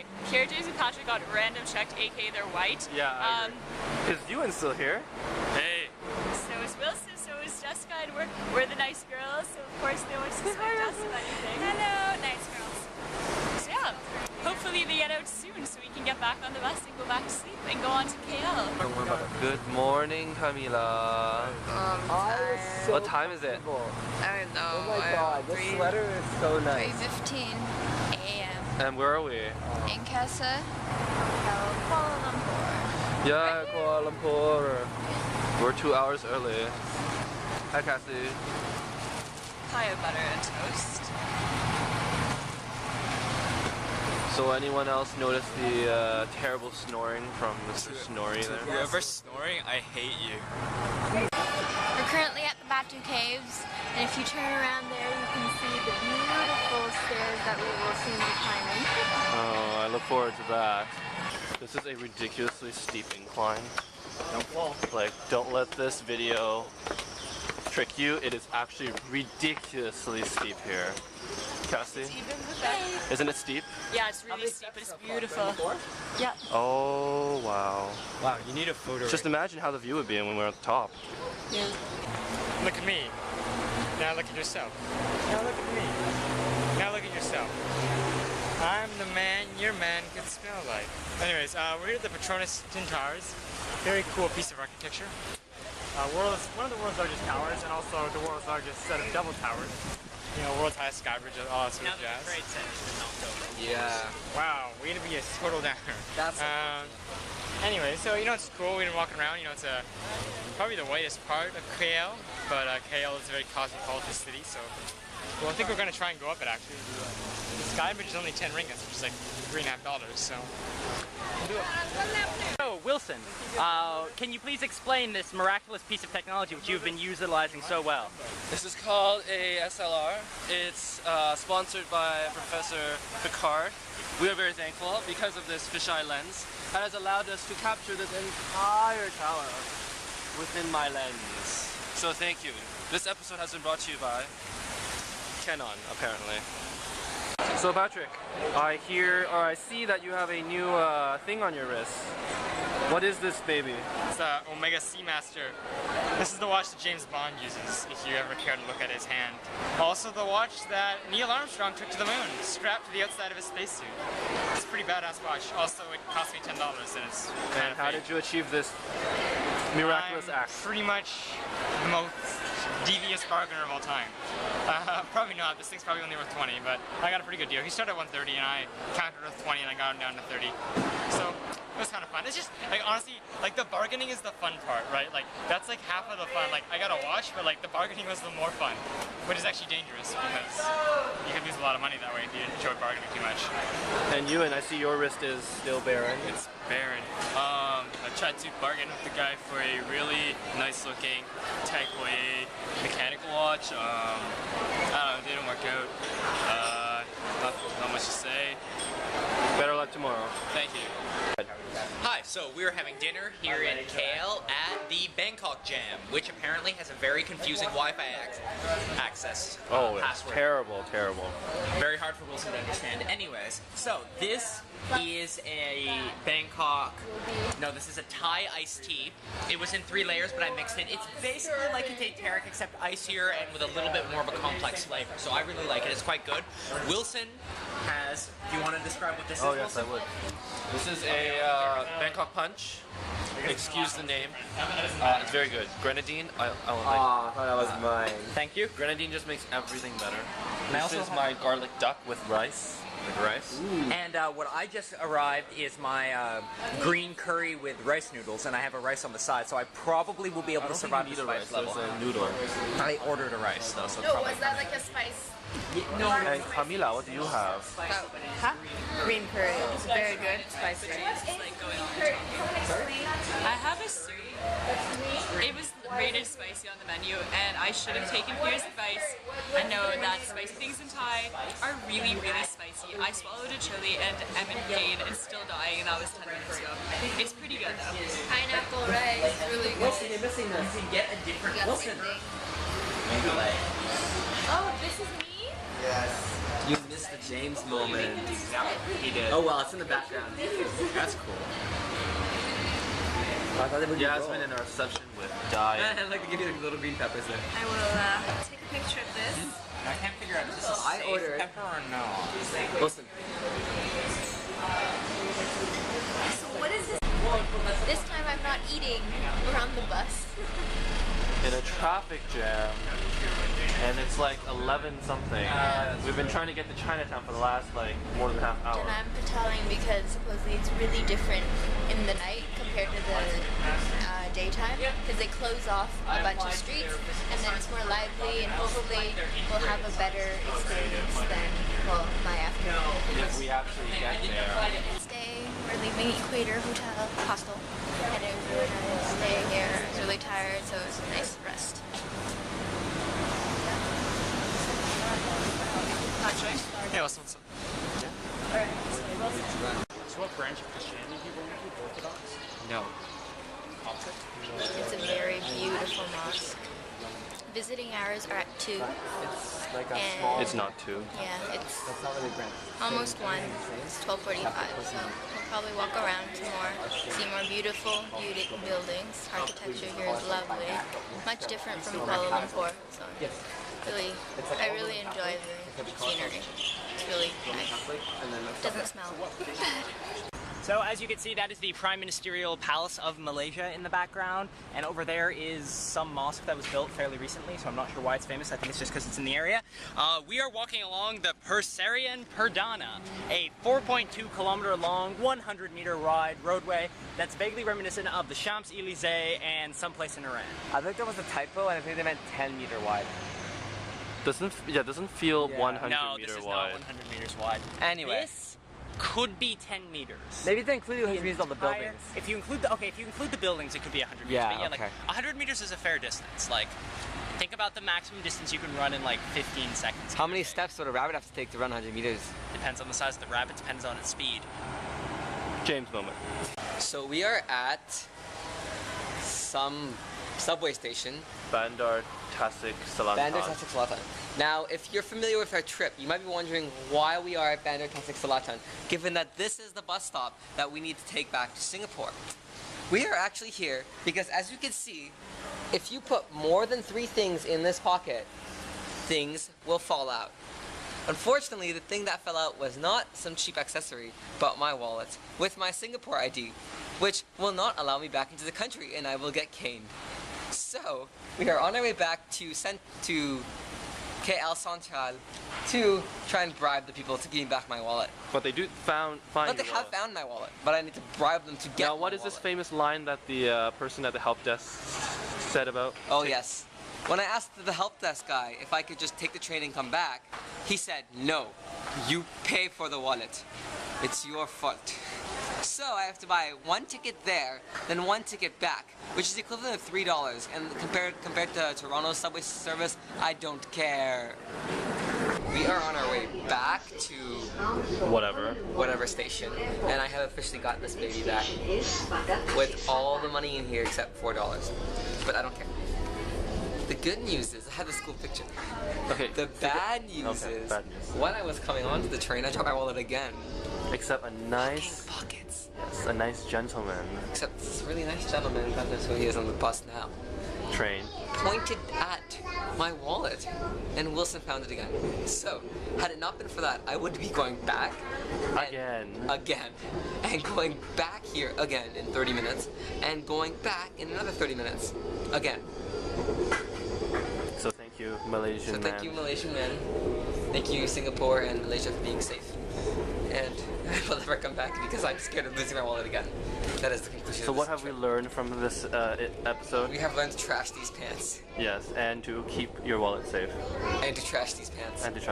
sorry. Here, James and Patrick got random checked, aka they're white. Yeah, I agree. Is Ewan's still here? Hey. So is Wilson, so is Jessica, and we're the nice girls, so of course they won't suspect us of anything. Hello, nice girls. So yeah, hopefully they get out soon so we can get back on the bus and go back to sleep and go on to KL. Good morning, Camila. What time is it? I don't know. Oh my god, this sweater is so nice. 3:15 a.m. And where are we? in Casa, Kuala Lumpur. Yeah, Kuala Lumpur. We're 2 hours early. Hi, Cassie. Hi, butter and toast. So anyone else notice the terrible snoring from Mr. Snorri there? Whoever's snoring, I hate you. We're currently at the Batu Caves, and if you turn around there, you can see the beautiful stairs that we will soon be climbing. Oh, I look forward to that. This is a ridiculously steep incline. Like, don't let this video trick you. It is actually ridiculously steep here. Cassie? Isn't it steep? Yeah, it's really steep, but it's beautiful. Yeah. Oh, wow. Wow, you need a photo. Just imagine how the view would be when we're at the top. Yeah. Look at me. Now look at yourself. Now look at me. Now look at yourself. I'm the man your man could smell like. Anyways, we're here at the Petronas Towers. Very cool piece of architecture. One of the world's largest towers, and also the world's largest set of double towers. You know, world's highest sky bridge, all that sort of jazz. Yeah. Wow, we're gonna be a total downer. That's anyway, so you know it's cool. We've been walking around. You know, it's probably the whitest part of KL, but KL is a very cosmopolitan city. So, well, I think we're gonna try and go up it actually. The sky bridge is only 10 ringgits, which is like $3.50. So, we'll do it. So, Wilson, can you please explain this miraculous piece of technology which you've been utilizing so well? This is called a SLR. It's sponsored by Professor Picard. We are very thankful because of this fisheye lens that has allowed us to capture this entire tower within my lens. So thank you. This episode has been brought to you by Canon, apparently. So Patrick, I see that you have a new thing on your wrist. What is this baby? It's Omega Seamaster. This is the watch that James Bond uses, if you ever care to look at his hand. Also the watch that Neil Armstrong took to the moon, strapped to the outside of his spacesuit. It's a pretty badass watch. Also, it cost me $10 and it's And how did you achieve this miraculous act? Pretty much the most devious bargainer of all time. Probably not. This thing's probably only worth 20, but I got a pretty good deal. He started at 130 and I countered with 20 and I got him down to 30. So it was kind of fun. It's just, like, honestly, like, the bargaining is the fun part, right? Like, that's like half of the fun. Like, I got a watch, but like the bargaining was the more fun, which is actually dangerous because you could lose a lot of money that way if you enjoy bargaining too much. And you, and I see your wrist is still barren. It's barren. I tried to bargain with the guy for a really nice looking Tag Heuer mechanical watch. I don't know, it didn't work out. Not much to say. Better luck tomorrow. Thank you. Hi, so we're having dinner here in KL at the Bangkok Jam, which apparently has a very confusing Wi-Fi access Oh, it's password. terrible, terrible. Very hard for Wilson to understand. Anyways, so this is a Bangkok, no, this is a Thai iced tea. It was in 3 layers, but I mixed it. It's basically like a Thai except icier and with a little bit more of a complex flavor. So I really like it. It's quite good. Wilson has, do you want to describe what this is? Oh yes, I would. This is a Bangkok punch. Excuse the name. It's very good. Grenadine, I don't like. I thought that was mine. Thank you. Grenadine just makes everything better. I This also is my garlic duck with rice. And what I just arrived is my green curry with rice noodles, and I have a rice on the side, so I probably will be able to survive the spice level. There's a noodle. I ordered a rice though, so No, probably. was that like a spice? No, And Camila, what do you have? Huh? Green curry. It's very good. Spicy. I have a soup. It was rated spicy on the menu, and I should have taken Pierre's advice. I know that spicy things in Thai are really, really spicy. I swallowed a chili and am in pain and still dying, and that was 10 minutes ago. It's pretty good though. Pineapple rice. Really good. Wilson, you're missing this. You can get a different Wilson. Oh, this is me? Yes. You missed the James moment. He did. Oh well, it's in the background. That's cool. I thought they would Yasmin in our reception with Diet. I'd like to give you the little green peppers there. I will take a picture of this. I can't figure out if this is I safe ordered- pepper or no. Listen, So what is this? This time I'm not eating around the bus. In a traffic jam, and it's like 11 something. We've been trying to get to Chinatown for the last like more than a half hour. And I'm patelling because supposedly it's really different in the night compared to the daytime because they close off a bunch of streets and then it's more lively and hopefully we'll have a better experience than, well, my afternoon. If we actually get there. Stay, we're leaving Equator Hotel Hostel and we're gonna stay here. I was really tired, so it was a nice rest. Yeah, what's up? So what branch of Christianity do you belong to? Orthodox? no. Coptic? It's a very beautiful mosque. Visiting hours are at 2. It's like a And- small. It's not two. Yeah, it's That's not really grand. almost 1. It's 12:45, so we'll probably walk around some more, see more beautiful buildings. Architecture here is lovely, much different from Kuala Lumpur. So Yes. I really enjoy the scenery. It's really nice. And then Doesn't smell bad. So as you can see, that is the Prime Ministerial Palace of Malaysia in the background, and over there is some mosque that was built fairly recently, so I'm not sure why it's famous. I think it's just because it's in the area. We are walking along the Perserian Perdana, a 4.2 kilometer long, 100 meter wide roadway that's vaguely reminiscent of the Champs-Élysées and someplace in Iran. I think that was a typo, and I think they meant 10-meter wide. Doesn't feel Yeah. 100 No, meter this is wide. not 100 meters wide. Anyway. This could be 10 meters. Maybe they included 100 meters on the Entire- buildings. If you include if you include the buildings, it could be 100 meters. Yeah, But yeah, okay. like 100 meters is a fair distance. Like, think about the maximum distance you can run in like 15 seconds. How many steps would a rabbit have to take to run 100 meters? Depends on the size of the rabbit. Depends on its speed. James moment. So we are at some subway station. Bandar Tasik Selatan. Bandar Tasik Selatan. Now, if you're familiar with our trip, you might be wondering why we are at Bandar Tasik Selatan, given that this is the bus stop that we need to take back to Singapore. We are actually here because, as you can see, if you put more than 3 things in this pocket, things will fall out. Unfortunately, the thing that fell out was not some cheap accessory, but my wallet with my Singapore ID, which will not allow me back into the country and I will get caned. So, we are on our way back to KL Central to try and bribe the people to give me back my wallet. But they do find But they your have wallet. found my wallet, but I need to bribe them to get Now, what my is this wallet. famous line that the person at the help desk said about? Oh yes. When I asked the help desk guy if I could just take the train and come back, he said, no, you pay for the wallet. It's your fault. So I have to buy 1 ticket there, then 1 ticket back, which is the equivalent of $3. And compared to Toronto's subway service, I don't care. We are on our way back to whatever station, and I have officially got this baby back with all the money in here except $4. But I don't care. The good news is I have this cool picture. Okay. The bad news Okay, is bad news. when I was coming onto the train, I dropped my wallet again. Except a nice, Pockets. yes, a nice gentleman Except this really nice gentleman, God knows who he is on the bus now, train. pointed at my wallet, and Wilson found it again. So, had it not been for that, I would be going back again, and going back here again in 30 minutes, and going back in another 30 minutes again. So thank you, Malaysian So man. thank you, Malaysian man. Thank you, Singapore and Malaysia, for being safe. And I will never come back because I'm scared of losing my wallet again. That is the conclusion. So of what this have we trip. learned from this episode? We have learned to trash these pants. Yes, and to keep your wallet safe And to trash these pants. and to try.